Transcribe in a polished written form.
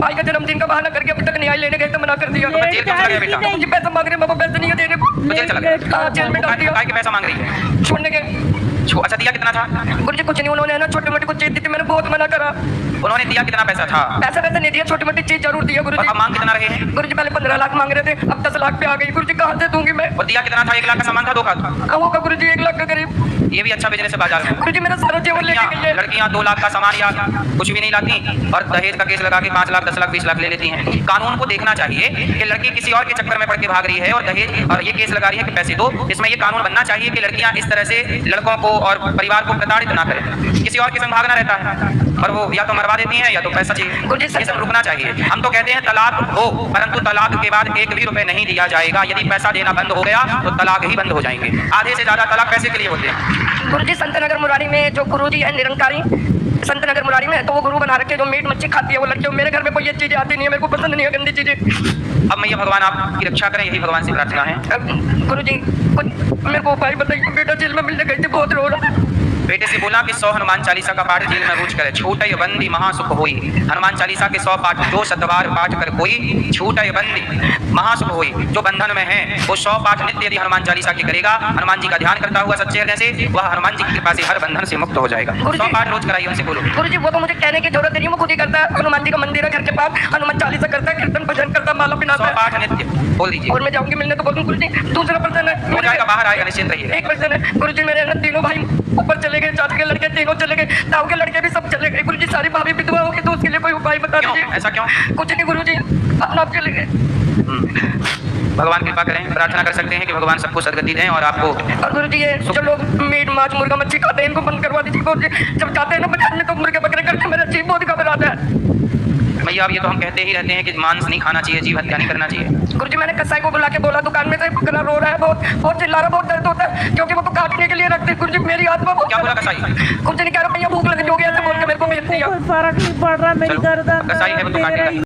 भाई का जन्मदिन का बहाना करके अभी तक न्याय लेने गए तो मना कर दिया। जेल क्यों चला गया बेटा? मुझे पैसा मांग रहे, मेरे पैसे नहीं है देने को। तो जेल चला गया? हाँ, जेल में डाल दिया। काय के पैसा मांग रही है? छोड़ने के। अच्छा, दिया कितना था? गुरुजी कुछ नहीं, उन्होंने ना छोटी मोटी कुछ चीज दी थी, मैंने बहुत मना करा। उन्होंने दिया कितना पैसा था? पैसा वैसे नहीं दिया, छोटी मोटी चीज जरूर दिया और गुरुजी। अब मांग कितना रहे हैं? गुरुजी पहले 15 लाख मांग रहे थे, अब 10 लाख पे आ गई। गुरुजी कहाँ से दूंगी मैं? और दिया कितना था? 1 लाख का सामान था, 2 का था? कहूँ का गुरुजी 1 लाख का करीब। ये भी अच्छा बिजनेस है बाजार में। गुरुजी मेरा सारा जेवर लेके गई है। लड़कियां 2 लाख का सामान या कुछ भी नहीं लाती और दहेज का केस लगा के 5 लाख 10 लाख 20 लाख ले लेती हैं। कानून को देखना चाहिए कि लड़की किसी और के चक्कर में पड़ के भाग रही है और दहेज और ये केस लगा रही है कि पैसे दो। इसमें ये कानून बनना चाहिए कि लड़कियां इस तरह से लड़कों को और परिवार को प्रताड़ित ना करें। किसी और के संग भागना रहता है और वो या तो मरवा देती हैं या तो पैसा चाहिए। ये सब रुकना चाहिए। हम तो कहते हैं तलाक हो, परंतु तलाक के बाद 1 भी रुपए नहीं दिया जाएगा। यदि पैसा देना बंद हो गया तो तलाक ही बंद हो जाएंगे। आधे से ज्यादा तलाक पैसे के लिए होते हैं। गुरुजी संतनगर मुरारी में जो गुरुजी है निरंकारी, संतनगर मुरारी में, तो वो गुरु बना रखे जो मीट मच्छी खाती है वो लड़की। मेरे घर में कोई ये चीजें आती नहीं है, मेरे को पसंद नहीं है गंदी चीजें। अब मैया भगवान आपकी रक्षा करें, यही भगवान से प्रार्थना है। गुरुजी कुछ मेरे को उपाय बताइए। बेटा जेल में मिलने गई थी, बहुत रो रहा है। बेटे से बोला कि 100 हनुमान चालीसा का पाठ जेल में रोज करे, छूटय बंदी महासुख होई। हनुमान चालीसा के 100 पाठ जो शतवार पाठ कर कोई, छूटय बंदी महासुख होई। जो बंधन में है वो 100 पाठ नित्य यदि हनुमान चालीसा की करेगा, हनुमान जी का ध्यान करता हुआ सच्चे हृदय से, वह हनुमान जी की कृपा से हर बंधन से मुक्त हो जाएगा। 100 पाठ रोज कराइए, उनसे बोलो। गुरुजी वो तो मुझे कहने की जरूरत नहीं, वो खुद ही करता है। हनुमान जी का मंदिर है घर के पास, हनुमान चालीसा करता है, कीर्तन भजन करता है, माला पिनाता 100 है। पाठ नित्य बोल दीजिए। और मैं जाऊंगी मिलने तो बोलूँ गुरुजी। दूसरा पर्सन है, हो जाएगा, बाहर आएगा, निश्चिंत रहिए। एक पर्सन है गुरुजी, मेरे ना तीनों भाई ऊपर चले गए, चाचा के लड़के तीनों चले गए, ताऊ के लड़के भी सब चले गए। गुरुजी सारी भाभी विधवा हो गई, तो उसके लिए कोई उपाय बता क्यों? दीजिए। ऐसा क्यों? कुछ नहीं गुरुजी, अपना आप चले गए। भगवान कृपा करें, प्रार्थना कर सकते हैं कि भगवान सबको सदगति दें और आपको। और गुरुजी ये जो लोग मीट माछ मुर्गा मच्छी खाते हैं इनको बंद करवा दीजिए गुरुजी। जब जाते हैं ना बाजार में तो मुर्गे बकरे करते, मेरा जीव बहुत घबराता है। भैया अब ये तो हम कहते ही रहते हैं कि मांस नहीं खाना चाहिए, जीव हत्या नहीं करना चाहिए। गुरुजी मैंने कसाई को बुला के बोला, दुकान में से बकरा रो रहा है, बहुत चिल्ला रहा, बहुत दर्द होता है, क्योंकि वो तो काटने के लिए रखते हैं। गुरुजी मेरी आत्मा बहुत। क्या बोला कसाई? कुछ नहीं कह रहा भैया, भूख लगी होगी ऐसे बोल के मेरे को भेज दिया। कोई फर्क नहीं पड़ रहा, मेरी गर्दन कसाई है वो तो काटेगा ही।